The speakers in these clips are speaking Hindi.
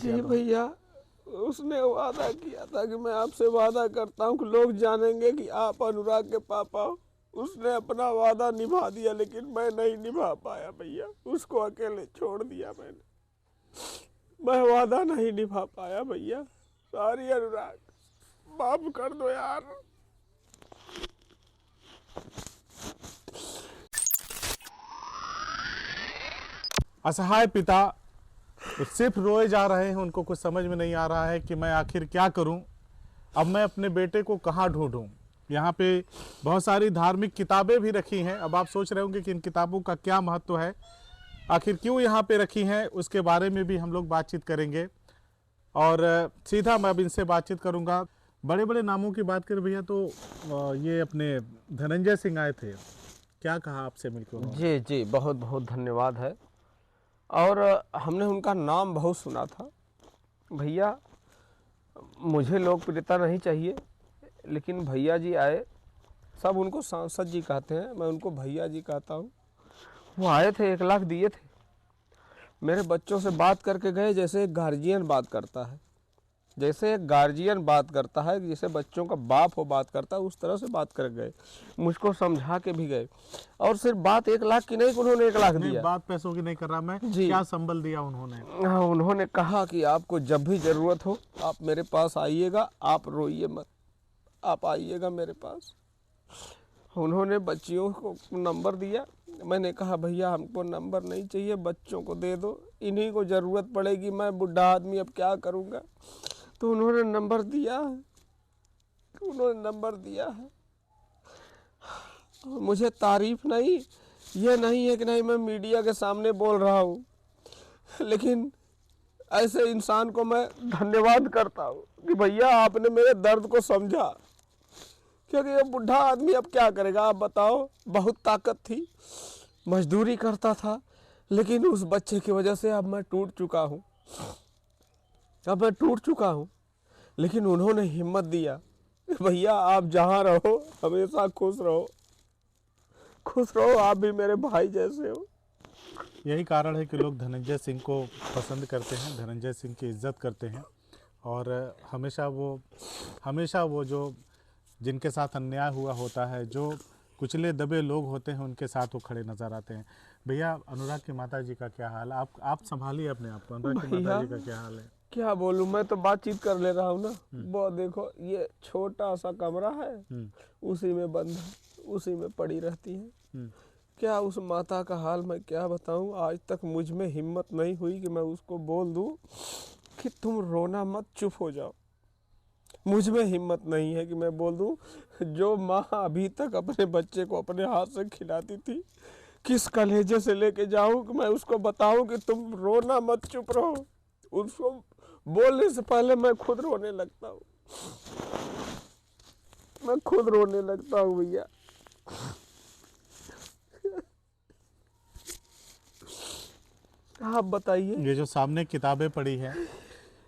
जी भैया, उसने वादा किया था कि मैं आपसे वादा करता हूँ कि लोग जानेंगे कि आप अनुराग के पापा हो। उसने अपना वादा निभा दिया, लेकिन मैं नहीं निभा पाया भैया। उसको अकेले छोड़ दिया मैंने। मैं वादा नहीं निभा पाया भैया। सॉरी अनुराग, माफ कर दो यार। असहाय पिता सिर्फ रोए जा रहे हैं। उनको कुछ समझ में नहीं आ रहा है कि मैं आखिर क्या करूं। अब मैं अपने बेटे को कहां ढूंढूं। यहाँ पे बहुत सारी धार्मिक किताबें भी रखी हैं। अब आप सोच रहे होंगे कि इन किताबों का क्या महत्व है, आखिर क्यों यहाँ पे रखी हैं, उसके बारे में भी हम लोग बातचीत करेंगे। और सीधा मैं अब इनसे बातचीत करूँगा। बड़े बड़े नामों की बात करें भैया तो ये अपने धनंजय सिंह आए थे, क्या कहा आपसे मिलकर उन्होंने? जी जी, बहुत बहुत धन्यवाद है। और हमने उनका नाम बहुत सुना था भैया। मुझे लोकप्रियता नहीं चाहिए, लेकिन भैया जी आए। सब उनको सांसद जी कहते हैं, मैं उनको भैया जी कहता हूँ। वो आए थे, 1 लाख दिए थे। मेरे बच्चों से बात करके गए जैसे एक गार्जियन बात करता है, जैसे एक गार्जियन बात करता है, जैसे बच्चों का बाप हो बात करता है, उस तरह से बात कर गए। मुझको समझा के भी गए। और सिर्फ बात 1 लाख की नहीं कि उन्होंने 1 लाख दिया। बात पैसों की नहीं कर रहा मैं जी। क्या संबल दिया उन्होंने? हाँ, उन्होंने कहा कि आपको जब भी ज़रूरत हो आप मेरे पास आइएगा, आप रोइए मत, आप आइएगा मेरे पास। उन्होंने बच्चियों को नंबर दिया। मैंने कहा भैया हमको नंबर नहीं चाहिए, बच्चों को दे दो, इन्हीं को ज़रूरत पड़ेगी, मैं बूढ़ा आदमी अब क्या करूँगा। तो उन्होंने नंबर दिया है, उन्होंने नंबर दिया है। मुझे तारीफ नहीं, ये नहीं है कि नहीं मैं मीडिया के सामने बोल रहा हूँ, लेकिन ऐसे इंसान को मैं धन्यवाद करता हूँ कि भैया आपने मेरे दर्द को समझा। क्योंकि ये बुढ़ा आदमी अब क्या करेगा आप बताओ। बहुत ताकत थी, मजदूरी करता था, लेकिन उस बच्चे की वजह से अब मैं टूट चुका हूँ, अब मैं टूट चुका हूँ। लेकिन उन्होंने हिम्मत दिया कि भैया आप जहाँ रहो हमेशा खुश रहो, खुश रहो, आप भी मेरे भाई जैसे हो। यही कारण है कि लोग धनंजय सिंह को पसंद करते हैं, धनंजय सिंह की इज्जत करते हैं। और हमेशा वो जो जिनके साथ अन्याय हुआ होता है, जो कुचले दबे लोग होते हैं, उनके साथ वो खड़े नज़र आते हैं। भैया अनुराग की माता जी का क्या हाल है? आप संभालिए अपने आप को। अनुराग की माता जी का क्या हाल है? क्या बोलूं, मैं तो बातचीत कर ले रहा हूँ ना। वो देखो ये छोटा सा कमरा है, उसी में बंद है, उसी में पड़ी रहती है। क्या उस माता का हाल मैं क्या बताऊं। आज तक मुझ में हिम्मत नहीं हुई कि मैं उसको बोल दूं कि तुम रोना मत, चुप हो जाओ। मुझ में हिम्मत नहीं है कि मैं बोल दूं। जो माँ अभी तक अपने बच्चे को अपने हाथ से खिलाती थी, किस कलेजे से लेके जाऊं कि मैं उसको बताऊं कि तुम रोना मत, चुप रहो। उसको बोलने से पहले मैं खुद रोने लगता हूँ, मैं खुद रोने लगता हूँ भैया। आप बताइए। ये जो सामने किताबें पड़ी हैं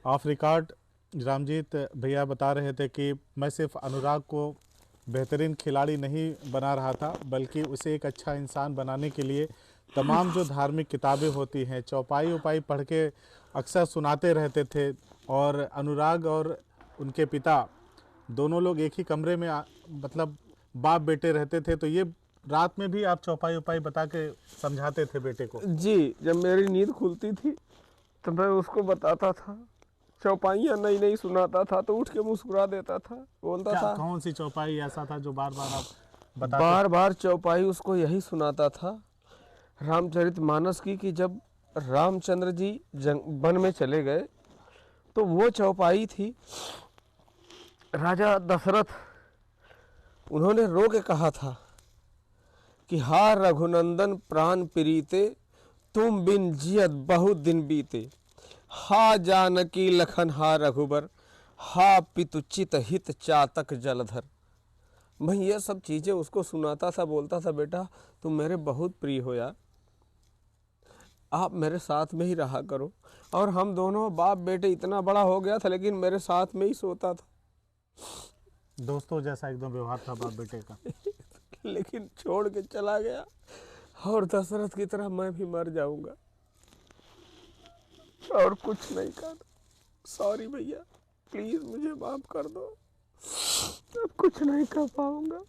ऑफ रिकॉर्ड, रामजीत भैया बता रहे थे कि मैं सिर्फ अनुराग को बेहतरीन खिलाड़ी नहीं बना रहा था, बल्कि उसे एक अच्छा इंसान बनाने के लिए तमाम जो धार्मिक किताबें होती हैं, चौपाई उपाई पढ़ के अक्सर सुनाते रहते थे। और अनुराग और उनके पिता दोनों लोग एक ही कमरे में मतलब बाप बेटे रहते थे। तो ये रात में भी आप चौपाई उपाई बता के समझाते थे बेटे को? जी, जब मेरी नींद खुलती थी तो मैं उसको बताता था, चौपाइयाँ नई नई सुनाता था, तो उठ के मुस्कुरा देता था, बोलता था। कौन सी चौपाई ऐसा था जो बार बार आप बताते? बार बार चौपाई उसको यही सुनाता था रामचरितमानस की, कि जब रामचंद्र जी वन में चले गए तो वो चौपाई थी। राजा दशरथ, उन्होंने रो के कहा था कि हा रघुनंदन प्राण प्रीते, तुम बिन जियत बहुत दिन बीते। हा जानकी लखन हा रघुबर, हा पितुचित हित चातक जलधर। मैं ये सब चीज़ें उसको सुनाता था, बोलता था बेटा तुम मेरे बहुत प्रिय हो यार, आप मेरे साथ में ही रहा करो। और हम दोनों बाप बेटे, इतना बड़ा हो गया था लेकिन मेरे साथ में ही सोता था। दोस्तों जैसा एकदम व्यवहार था बाप बेटे का। लेकिन छोड़ के चला गया, और दशरथ की तरह मैं भी मर जाऊंगा, और कुछ नहीं कहा। सॉरी भैया, प्लीज मुझे माफ कर दो, अब कुछ नहीं कर पाऊंगा।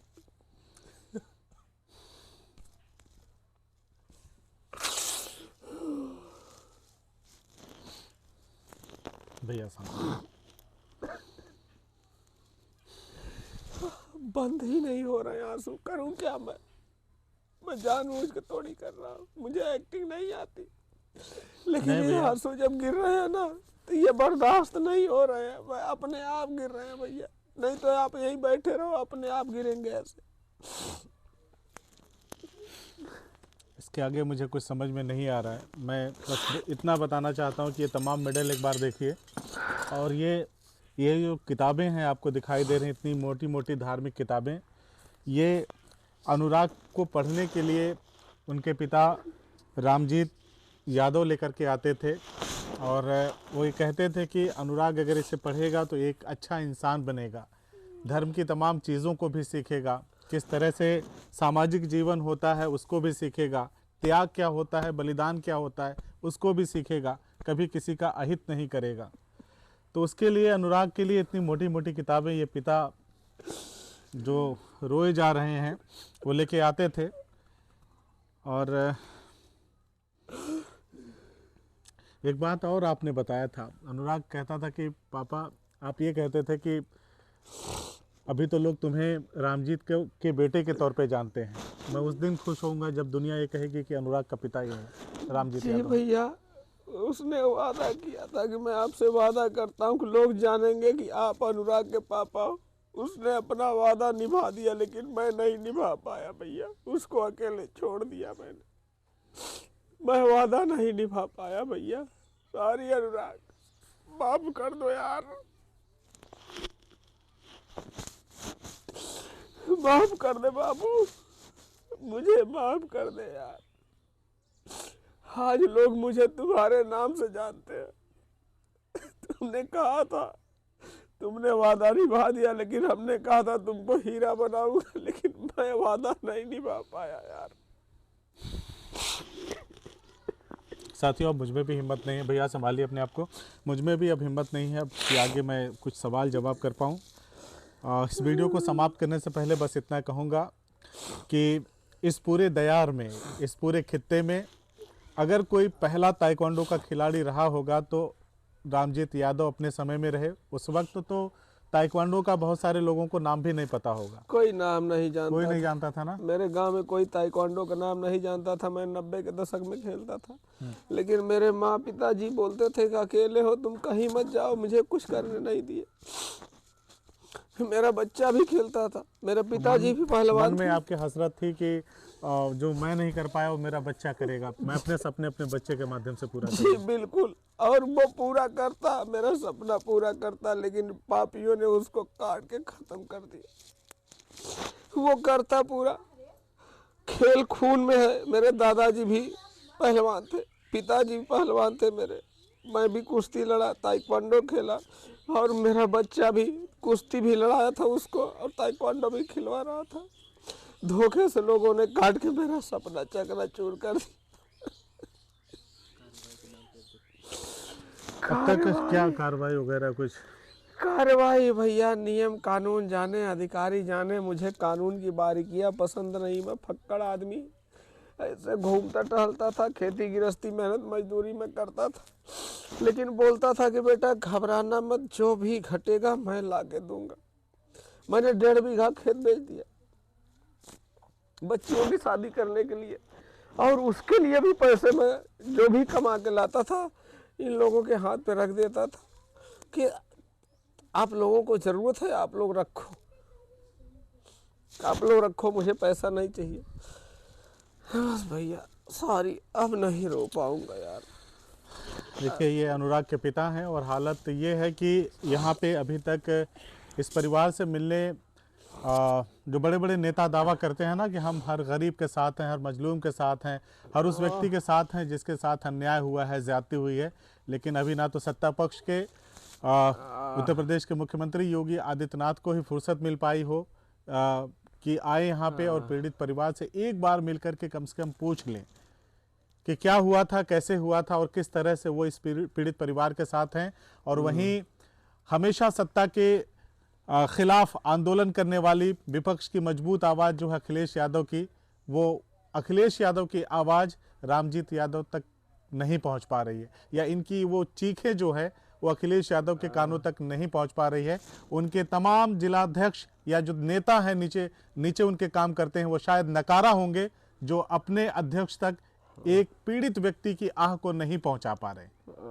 भैया साहब बंद ही नहीं हो रहे आंसू, करूं क्या मैं जानबूझ के थोड़ी कर रहा हूँ, मुझे एक्टिंग नहीं आती, लेकिन नहीं ये भैया। आंसू जब गिर रहे हैं ना तो ये बर्दाश्त नहीं हो रहे हैं, मैं अपने आप गिर रहे हैं भैया, नहीं तो आप यहीं बैठे रहो, अपने आप गिरेंगे ऐसे। इसके आगे मुझे कुछ समझ में नहीं आ रहा है। मैं बस इतना बताना चाहता हूँ कि ये तमाम मेडल एक बार देखिए, और ये जो किताबें हैं आपको दिखाई दे रही हैं, इतनी मोटी मोटी धार्मिक किताबें, ये अनुराग को पढ़ने के लिए उनके पिता रामजीत यादव लेकर के आते थे, और वो ये कहते थे कि अनुराग अगर इसे पढ़ेगा तो एक अच्छा इंसान बनेगा, धर्म की तमाम चीज़ों को भी सीखेगा, किस तरह से सामाजिक जीवन होता है उसको भी सीखेगा, त्याग क्या होता है, बलिदान क्या होता है उसको भी सीखेगा, कभी किसी का अहित नहीं करेगा। तो उसके लिए अनुराग के लिए इतनी मोटी मोटी किताबें ये पिता जो रोए जा रहे हैं वो लेके आते थे। और एक बात और आपने बताया था, अनुराग कहता था कि पापा आप ये कहते थे कि अभी तो लोग तुम्हें रामजीत के बेटे के तौर पे जानते हैं, मैं उस दिन खुश होऊंगा जब दुनिया ये कहेगी कि अनुराग का पिता ये है रामजीत जी यादव। भैया, उसने वादा किया था कि मैं आपसे वादा करता हूँ कि लोग जानेंगे कि आप अनुराग के पापा हो, उसने अपना वादा निभा दिया, लेकिन मैं नहीं निभा पाया भैया, उसको अकेले छोड़ दिया मैंने, मैं वादा नहीं निभा पाया भैया, सॉरी अनुराग, माफ कर दो यार, माफ कर दे बाबू, मुझे माफ कर दे यार, आज लोग मुझे तुम्हारे नाम से जानते हैं, तुमने कहा था, तुमने वादा निभा दिया, लेकिन हमने कहा था तुमको हीरा बनाऊंगा, लेकिन मैं वादा नहीं निभा पाया यार। साथियों अब मुझमें भी हिम्मत नहीं है, भैया संभालिए अपने आप को, मुझमें भी अब हिम्मत नहीं है कि आगे मैं कुछ सवाल जवाब कर पाऊँ। इस वीडियो को समाप्त करने से पहले बस इतना कहूँगा कि इस पूरे दयार में, इस पूरे खित्ते में अगर कोई पहला ताइक्वांडो का खिलाड़ी रहा होगा तो रामजीत यादव अपने समय में रहे। उस वक्त तो ताइक्वांडो का बहुत सारे लोगों को नाम भी नहीं पता होगा, कोई नाम नहीं जानता, कोई नहीं जानता था ना। मेरे गांव में कोई ताइक्वांडो का नाम नहीं जानता था, मैं 90 के दशक में खेलता था, लेकिन मेरे माँ पिताजी बोलते थे कि अकेले हो तुम, कहीं मत जाओ, मुझे कुछ करने नहीं दिए, मेरा बच्चा भी खेलता था, मेरे पिताजी भी पहलवान मन में थे। आपकी हसरत थी कि जो मैं नहीं कर पाया वो मेरा बच्चा करेगा, मैं अपने सपने अपने बच्चे के माध्यम से पूरा जी करूंगा। बिल्कुल, और वो पूरा करता, मेरा सपना पूरा करता, लेकिन पापियों ने उसको काट के खत्म कर दिया, वो करता पूरा, खेल खून में है, मेरे दादाजी भी पहलवान थे, पिताजी भी पहलवान थे मेरे, मैं भी कुश्ती लड़ा, ताइक्वांडो खेला, और मेरा बच्चा भी कुश्ती भी लड़ाया था उसको, और ताइक्वांडो भी खिलवा रहा था, धोखे से लोगों ने काट के मेरा सपना चकनाचूर कर दिया। अब तक क्या कार्रवाई वगैरह कुछ? कार्रवाई भैया नियम कानून जाने, अधिकारी जाने, मुझे कानून की बारीकियां पसंद नहीं, मैं फक्कड़ आदमी ऐसे घूमता टहलता था, खेती गृहस्थी मेहनत मजदूरी में करता था, लेकिन बोलता था कि बेटा घबराना मत, जो भी घटेगा मैं ला के दूंगा। मैंने 1.5 बीघा खेत बेच दिया बच्चियों की शादी करने के लिए, और उसके लिए भी पैसे मैं जो भी कमा के लाता था इन लोगों के हाथ पे रख देता था कि आप लोगों को ज़रूरत है, आप लोग रखो, आप लोग रखो, मुझे पैसा नहीं चाहिए। बस भैया सॉरी, अब नहीं रो पाऊंगा यार। देखिए ये अनुराग के पिता हैं, और हालत ये है कि यहाँ पे अभी तक इस परिवार से मिलने जो बड़े बड़े नेता दावा करते हैं ना कि हम हर गरीब के साथ हैं, हर मजलूम के साथ हैं, हर उस व्यक्ति के साथ हैं जिसके साथ अन्याय हुआ है, ज्यादती हुई है, लेकिन अभी ना तो सत्ता पक्ष के उत्तर प्रदेश के मुख्यमंत्री योगी आदित्यनाथ को ही फुर्सत मिल पाई हो कि आए यहाँ पे और पीड़ित परिवार से एक बार मिलकर के कम से कम पूछ लें कि क्या हुआ था, कैसे हुआ था और किस तरह से वो इस पीड़ित परिवार के साथ हैं। और वहीं हमेशा सत्ता के खिलाफ आंदोलन करने वाली विपक्ष की मजबूत आवाज़ जो है अखिलेश यादव की, वो अखिलेश यादव की आवाज़ रामजीत यादव तक नहीं पहुंच पा रही है, या इनकी वो चीखें जो है वो अखिलेश यादव के कानों तक नहीं पहुंच पा रही है। उनके तमाम जिलाध्यक्ष या जो नेता हैं नीचे नीचे उनके काम करते हैं, वो शायद नकारा होंगे, जो अपने अध्यक्ष तक एक पीड़ित व्यक्ति की आह को नहीं पहुंचा पा रहे।